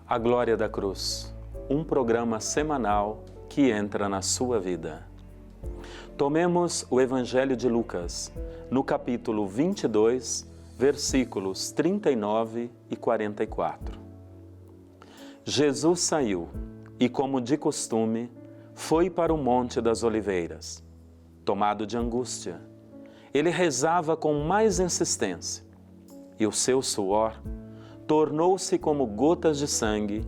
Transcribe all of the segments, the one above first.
A Glória da Cruz, um programa semanal que entra na sua vida. Tomemos o Evangelho de Lucas, no capítulo 22, versículos 39 e 44. Jesus saiu e, como de costume, foi para o Monte das Oliveiras. Tomado de angústia, ele rezava com mais insistência, e o seu suor tornou-se como gotas de sangue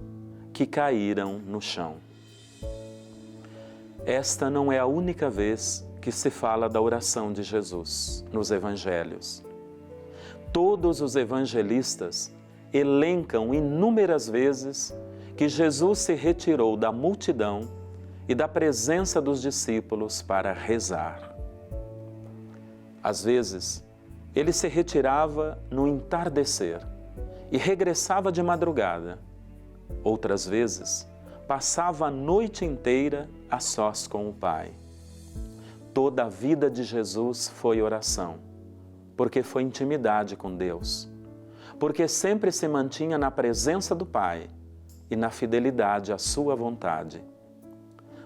que caíram no chão. Esta não é a única vez que se fala da oração de Jesus nos evangelhos. Todos os evangelistas elencam inúmeras vezes que Jesus se retirou da multidão e da presença dos discípulos para rezar. Às vezes, ele se retirava no entardecer e regressava de madrugada. Outras vezes, passava a noite inteira a sós com o Pai. Toda a vida de Jesus foi oração, porque foi intimidade com Deus, porque sempre se mantinha na presença do Pai e na fidelidade à sua vontade.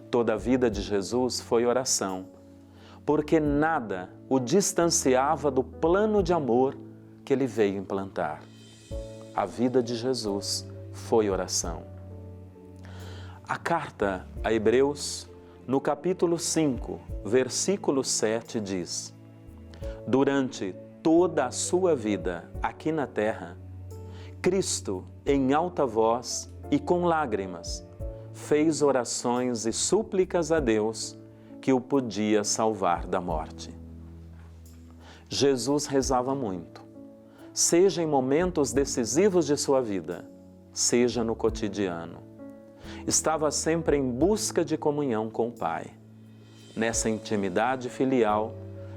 Toda a vida de Jesus foi oração, porque nada o distanciava do plano de amor que ele veio implantar. A vida de Jesus foi oração. A carta a Hebreus, no capítulo 5, versículo 7, diz: durante toda a sua vida aqui na terra, Cristo, em alta voz e com lágrimas, fez orações e súplicas a Deus que o podia salvar da morte. Jesus rezava muito, seja em momentos decisivos de sua vida, seja no cotidiano. Estava sempre em busca de comunhão com o Pai. Nessa intimidade filial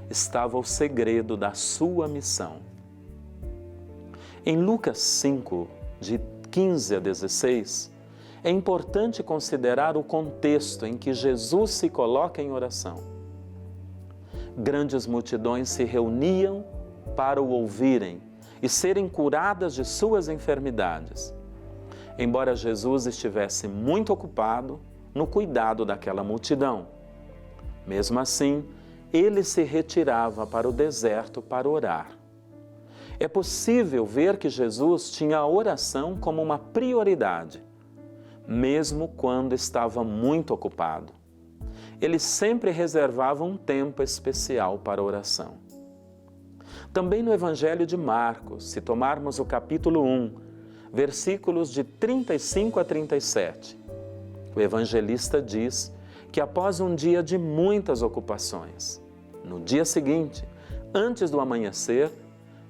estava o segredo da sua missão. Em Lucas 5, de 15 a 16, é importante considerar o contexto em que Jesus se coloca em oração. Grandes multidões se reuniam para o ouvirem e serem curadas de suas enfermidades, embora Jesus estivesse muito ocupado no cuidado daquela multidão. Mesmo assim, ele se retirava para o deserto para orar. É possível ver que Jesus tinha a oração como uma prioridade, mesmo quando estava muito ocupado. Ele sempre reservava um tempo especial para a oração. Também no Evangelho de Marcos, se tomarmos o capítulo 1, versículos de 35 a 37, o evangelista diz que após um dia de muitas ocupações, no dia seguinte, antes do amanhecer,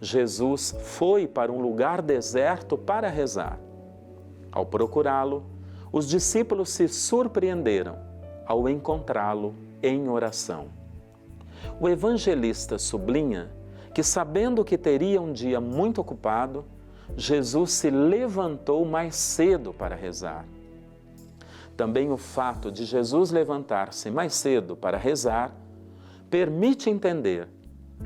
Jesus foi para um lugar deserto para rezar. Ao procurá-lo, os discípulos se surpreenderam ao encontrá-lo em oração. O evangelista sublinha que, sabendo que teria um dia muito ocupado, Jesus se levantou mais cedo para rezar. Também o fato de Jesus levantar-se mais cedo para rezar permite entender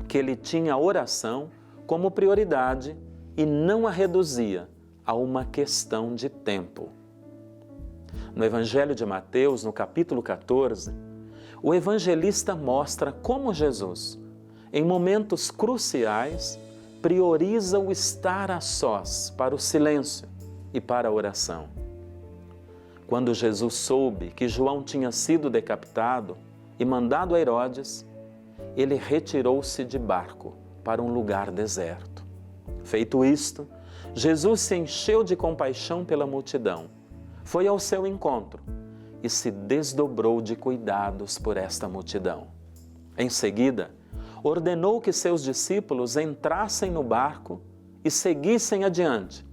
que ele tinha a oração como prioridade e não a reduzia a uma questão de tempo. No Evangelho de Mateus, no capítulo 14, o evangelista mostra como Jesus, em momentos cruciais, prioriza o estar a sós para o silêncio e para a oração. Quando Jesus soube que João tinha sido decapitado e mandado a Herodes, ele retirou-se de barco para um lugar deserto. Feito isto, Jesus se encheu de compaixão pela multidão, foi ao seu encontro e se desdobrou de cuidados por esta multidão. Em seguida, ordenou que seus discípulos entrassem no barco e seguissem adiante,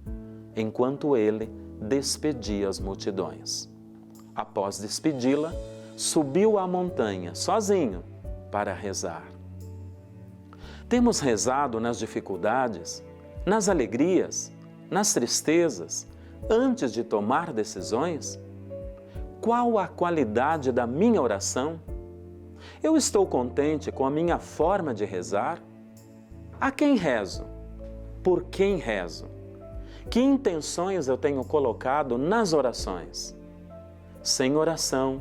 enquanto ele despedia as multidões. Após despedi-la, subiu à montanha, sozinho, para rezar. Temos rezado nas dificuldades, nas alegrias, nas tristezas, antes de tomar decisões? Qual a qualidade da minha oração? Eu estou contente com a minha forma de rezar? A quem rezo? Por quem rezo? Que intenções eu tenho colocado nas orações? Sem oração,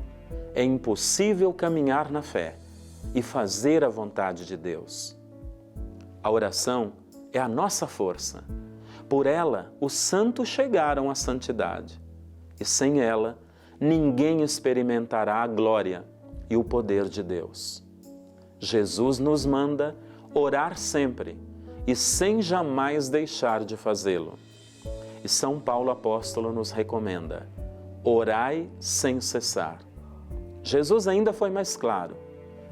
é impossível caminhar na fé e fazer a vontade de Deus. A oração é a nossa força. Por ela, os santos chegaram à santidade. E sem ela, ninguém experimentará a glória e o poder de Deus. Jesus nos manda orar sempre e sem jamais deixar de fazê-lo. E São Paulo apóstolo nos recomenda: orai sem cessar. Jesus ainda foi mais claro: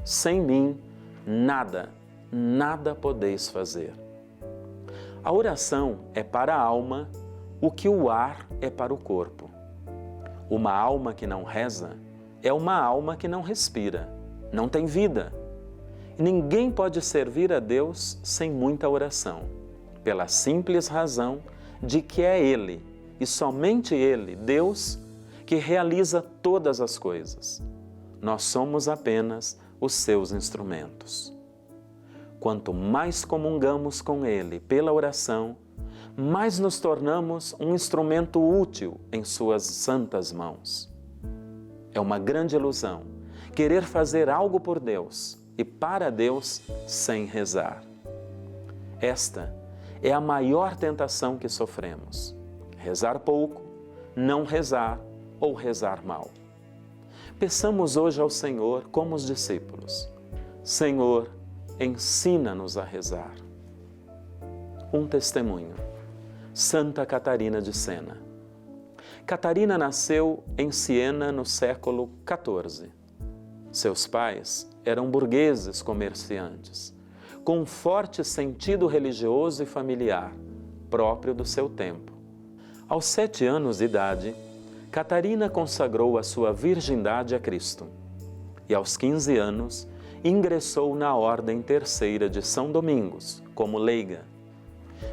sem mim, nada podeis fazer. A oração é para a alma o que o ar é para o corpo. Uma alma que não reza é uma alma que não respira, não tem vida. E ninguém pode servir a Deus sem muita oração, pela simples razão de que é Ele, e somente Ele, Deus, que realiza todas as coisas. Nós somos apenas os seus instrumentos. Quanto mais comungamos com Ele pela oração, mais nos tornamos um instrumento útil em suas santas mãos. É uma grande ilusão querer fazer algo por Deus e para Deus sem rezar. Esta é a maior tentação que sofremos: rezar pouco, não rezar ou rezar mal. Peçamos hoje ao Senhor como os discípulos: Senhor, ensina-nos a rezar. Um testemunho. Santa Catarina de Sena. Catarina nasceu em Siena no século XIV. Seus pais eram burgueses comerciantes, com um forte sentido religioso e familiar, próprio do seu tempo. Aos 7 anos de idade, Catarina consagrou a sua virgindade a Cristo e aos 15 anos ingressou na Ordem Terceira de São Domingos como leiga.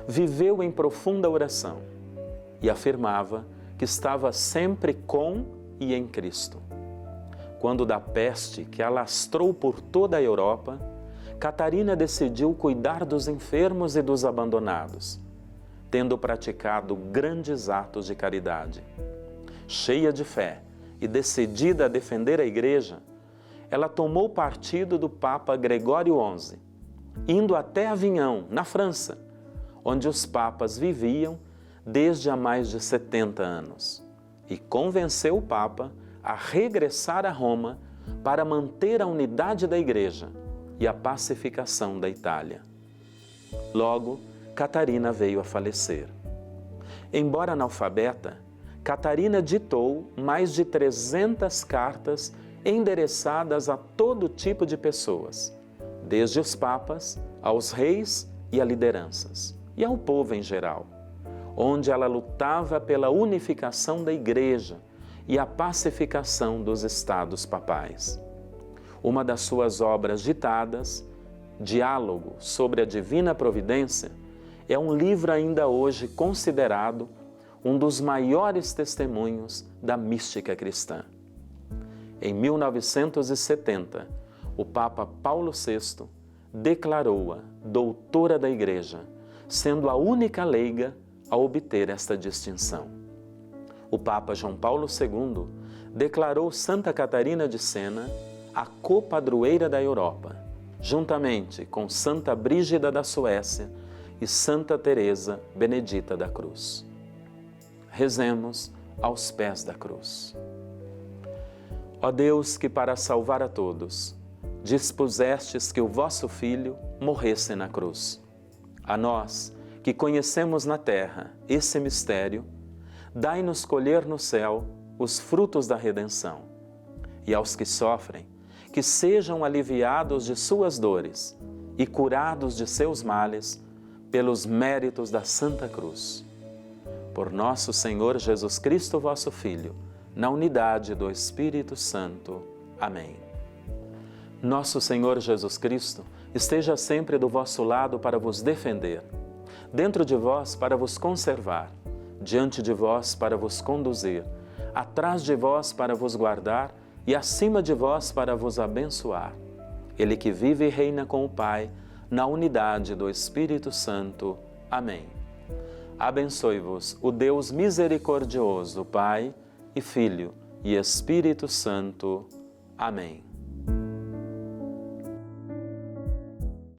Viveu em profunda oração e afirmava que estava sempre com e em Cristo. Quando da peste que alastrou por toda a Europa, Catarina decidiu cuidar dos enfermos e dos abandonados, tendo praticado grandes atos de caridade. Cheia de fé e decidida a defender a Igreja, ela tomou partido do Papa Gregório XI, indo até Avignon, na França, onde os papas viviam desde há mais de 70 anos, e convenceu o Papa a regressar a Roma para manter a unidade da Igreja e a pacificação da Itália. Logo, Catarina veio a falecer. Embora analfabeta, Catarina ditou mais de 300 cartas endereçadas a todo tipo de pessoas, desde os papas aos reis e a lideranças, e ao povo em geral, onde ela lutava pela unificação da Igreja e a pacificação dos estados papais. Uma das suas obras ditadas, Diálogo sobre a Divina Providência, é um livro ainda hoje considerado um dos maiores testemunhos da mística cristã. Em 1970, o Papa Paulo VI declarou-a doutora da Igreja, sendo a única leiga a obter esta distinção. O Papa João Paulo II declarou Santa Catarina de Sena a copadroeira da Europa, juntamente com Santa Brígida da Suécia e Santa Teresa Benedita da Cruz. Rezemos aos pés da cruz. Ó Deus, que para salvar a todos dispusestes que o vosso Filho morresse na cruz, a nós, que conhecemos na terra esse mistério, dai-nos colher no céu os frutos da redenção. E aos que sofrem, que sejam aliviados de suas dores e curados de seus males pelos méritos da Santa Cruz. Por nosso Senhor Jesus Cristo, vosso Filho, na unidade do Espírito Santo. Amém. Nosso Senhor Jesus Cristo esteja sempre do vosso lado para vos defender, dentro de vós para vos conservar, diante de vós para vos conduzir, atrás de vós para vos guardar e acima de vós para vos abençoar. Ele que vive e reina com o Pai, na unidade do Espírito Santo. Amém. Abençoe-vos o Deus misericordioso, Pai e Filho e Espírito Santo. Amém.